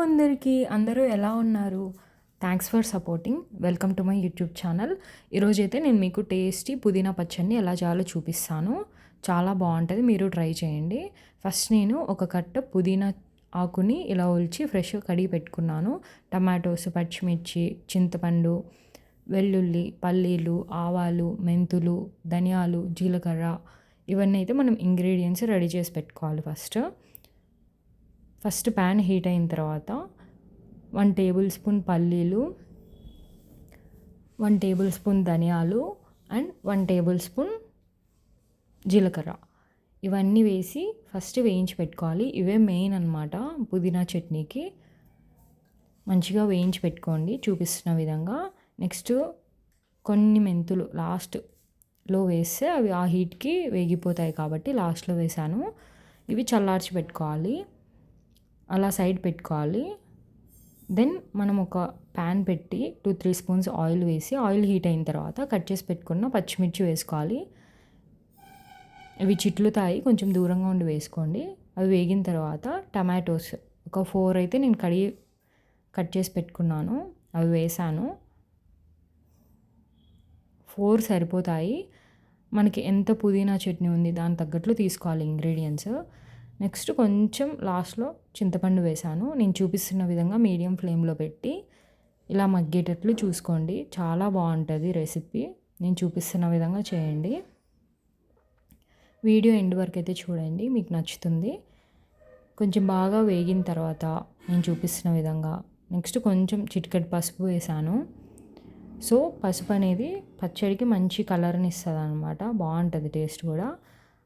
అందరూ ఎలా ఉన్నారు? Thanks for supporting. Welcome to my YouTube channel. ఈరోజైతే నేను మీకు టేస్టీ పుదీనా పచ్చడిని ఎలా చేయాలో చూపిస్తాను. చాలా బావుంటది. మీరు ట్రై చేయండి. ఫస్ట్ నేను ఒక కట్ట పుదీనా ఆకుని ఇలా ఒలిచి ఫ్రెష్‌గా కడిగి పెట్టుకున్నాను. టమాటోస్, పచ్చిమిర్చి, చింతపండు, వెల్లుల్లి, పల్లీలు, ఆవాలు, మెంతులు, ధనియాలు, జీలకర్ర ఇవన్నీ అయితే మనం ఇంగ్రీడియెంట్స్ రెడీ చేసి పెట్టుకోవాలి ఫస్ట్ ప్యాన్ హీట్ అయిన తర్వాత 1 టేబుల్ స్పూన్ పల్లీలు, 1 టేబుల్ స్పూన్ ధనియాలు అండ్ 1 టేబుల్ స్పూన్ జీలకర్ర ఇవన్నీ వేసి ఫస్ట్ వేయించి పెట్టుకోవాలి. ఇవే మెయిన్ అనమాట పుదీనా చట్నీకి. మంచిగా వేయించి పెట్టుకోండి చూపిస్తున్న విధంగా. నెక్స్ట్ కొన్ని మెంతులు లాస్ట్లో వేస్తే అవి ఆ హీట్కి వేగిపోతాయి కాబట్టి లాస్ట్లో వేసాను. ఇవి చల్లార్చి పెట్టుకోవాలి. అలా సైడ్ పెట్టుకోవాలి. దెన్ మనం ఒక ప్యాన్ పెట్టి 2-3 స్పూన్స్ ఆయిల్ వేసి ఆయిల్ హీట్ అయిన తర్వాత కట్ చేసి పెట్టుకున్న పచ్చిమిర్చి వేసుకోవాలి. ఇవి చిట్లుతాయి, కొంచెం దూరంగా ఉండి వేసుకోండి. అవి వేగిన తర్వాత టమాటోస్ ఒక 4 అయితే నేను కట్ చేసి పెట్టుకున్నాను, అవి వేసాను. 4 సరిపోతాయి. మనకి ఎంత పుదీనా చట్నీ ఉంది దానికి తగ్గట్లు తీసుకోవాలి ఇంగ్రీడియంట్స్. నెక్స్ట్ కొంచెం లాస్ట్లో చింతపండు వేసాను. నేను చూపిస్తున్న విధంగా మీడియం ఫ్లేమ్లో పెట్టి ఇలా మగ్గేటట్లు చూసుకోండి. చాలా బాగుంటుంది రెసిపీ. నేను చూపిస్తున్న విధంగా చేయండి. వీడియో ఎండ్ వరకు అయితే చూడండి, మీకు నచ్చుతుంది. కొంచెం బాగా వేగిన తర్వాత నేను చూపిస్తున్న విధంగా నెక్స్ట్ కొంచెం చిటికెడు పసుపు వేసాను. సో పసుపు అనేది పచ్చడికి మంచి కలర్ని ఇస్తుంది అనమాట, బాగుంటుంది టేస్ట్ కూడా.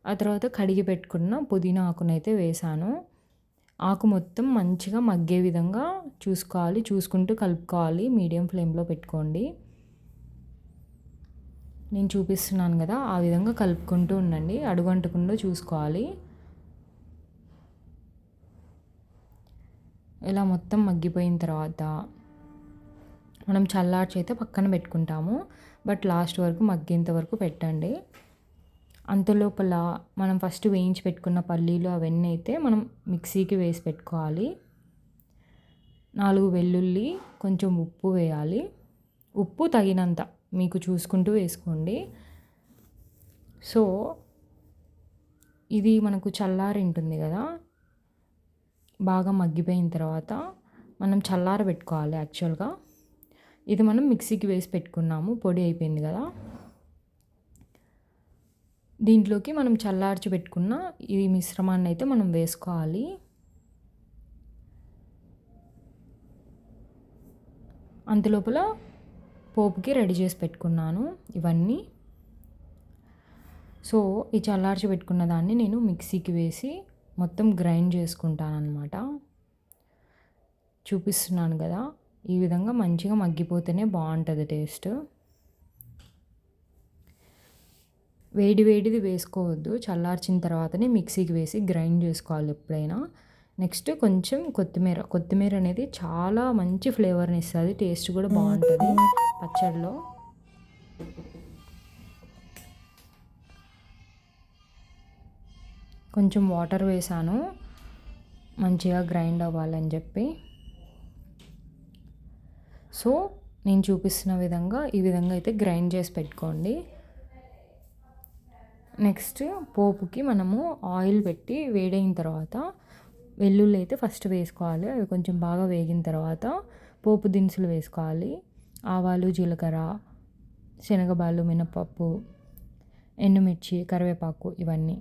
ఆ తర్వాత కడిగి పెట్టుకున్న పుదీనా ఆకునైతే వేసాను. ఆకు మొత్తం మంచిగా మగ్గే విధంగా చూసుకోవాలి, చూసుకుంటూ కలుపుకోవాలి. మీడియం ఫ్లేమ్లో పెట్టుకోండి. నేను చూపిస్తున్నాను కదా, ఆ విధంగా కలుపుకుంటూ ఉండండి, అడుగంటకుండా చూసుకోవాలి. ఇలా మొత్తం మగ్గిపోయిన తర్వాత మనం చల్లార్చి అయితే పక్కన పెట్టుకుంటాము. బట్ లాస్ట్ వరకు మగ్గేంత వరకు పెట్టండి. అంతలోపల మనం ఫస్ట్ వేయించి పెట్టుకున్న పల్లీలు అవన్నీ అయితే మనం మిక్సీకి వేసి పెట్టుకోవాలి. 4 వెల్లుల్లి, కొంచెం ఉప్పు వేయాలి. ఉప్పు తగినంత మీకు చూసుకుంటూ వేసుకోండి. సో ఇది మనకు చల్లారి ఉంటుంది కదా, బాగా మగ్గిపోయిన తర్వాత మనం చల్లార పెట్టుకోవాలి. యాక్చువల్గా ఇది మనం మిక్సీకి వేసి పెట్టుకున్నాము, పొడి అయిపోయింది కదా. దీంట్లోకి మనం చల్లార్చి పెట్టుకున్న ఈ మిశ్రమాన్ని అయితే మనం వేసుకోవాలి. అంతలోపల పోపుకి రెడీ చేసి పెట్టుకున్నాను ఇవన్నీ. సో ఈ చల్లార్చి పెట్టుకున్న దాన్ని నేను మిక్సీకి వేసి మొత్తం గ్రైండ్ చేసుకుంటాను అనమాట. చూపిస్తున్నాను కదా, ఈ విధంగా మంచిగా మగ్గిపోతేనే బాగుంటుంది టేస్ట్. వేడిది వేసుకోవద్దు, చల్లార్చిన తర్వాతనే మిక్సీకి వేసి గ్రైండ్ చేసుకోవాలి ఎప్పుడైనా. నెక్స్ట్ కొంచెం కొత్తిమీర అనేది చాలా మంచి ఫ్లేవర్ని ఇస్తుంది, టేస్ట్ కూడా బాగుంటుంది పచ్చడిలో. కొంచెం వాటర్ వేసాను మంచిగా గ్రైండ్ అవ్వాలని చెప్పి. సో నేను చూపిస్తున్న విధంగా ఈ విధంగా అయితే గ్రైండ్ చేసి పెట్టుకోండి. నెక్స్ట్ పోపుకి మనము ఆయిల్ పెట్టి వేడైన తర్వాత వెల్లుల్లి అయితే ఫస్ట్ వేసుకోవాలి. అవి కొంచెం బాగా వేగిన తర్వాత పోపు దినుసులు వేసుకోవాలి. ఆవాలు, జీలకర్ర, శనగబాలు, మినపప్పు, ఎండుమిర్చి, కరివేపాకు ఇవన్నీ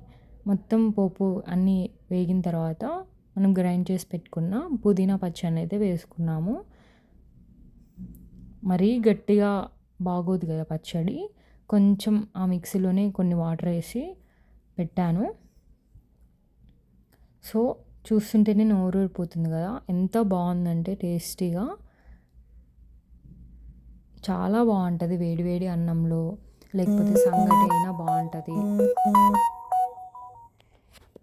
మొత్తం పోపు అన్నీ వేగిన తర్వాత మనం గ్రైండ్ చేసి పెట్టుకున్న పుదీనా పచ్చడిని అయితే వేసుకున్నాము. మరీ గట్టిగా బాగోదు కదా పచ్చడి, కొంచెం ఆ మిక్సీలోనే కొన్ని వాటర్ వేసి పెట్టాను. సో చూస్తుంటేనే నోరూరిపోతుంది కదా, ఎంత బాగుందంటే టేస్టీగా చాలా బాగుంటుంది. వేడివేడి అన్నంలో లేకపోతే సంగటి అయినా బాగుంటుంది.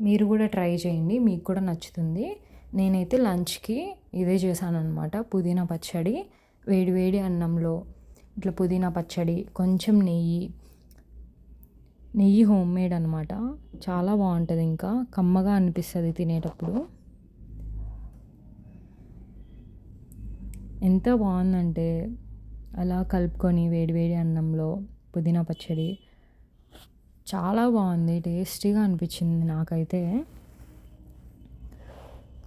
మీరు కూడా ట్రై చేయండి, మీకు కూడా నచ్చుతుంది. నేనైతే లంచ్కి ఇదే చేశాను అనమాట, పుదీనా పచ్చడి. వేడివేడి అన్నంలో ఇట్లా పుదీనా పచ్చడి, కొంచెం నెయ్యి హోమ్ మేడ్ అనమాట, చాలా బాగుంటుంది. ఇంకా కమ్మగా అనిపిస్తుంది తినేటప్పుడు. ఎంత బాగుందంటే అలా కలుపుకొని వేడి వేడి అన్నంలో పుదీనా పచ్చడి చాలా బాగుంది. టేస్టీగా అనిపించింది నాకైతే.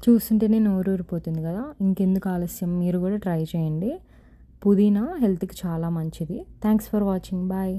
చూస్తుంటేనే నోరూరిపోతుంది కదా! ఇంకెందుకు ఆలస్యం, మీరు కూడా ట్రై చేయండి. పుదీనా హెల్త్‌కి చాలా మంచిది. Thanks for watching. బాయ్.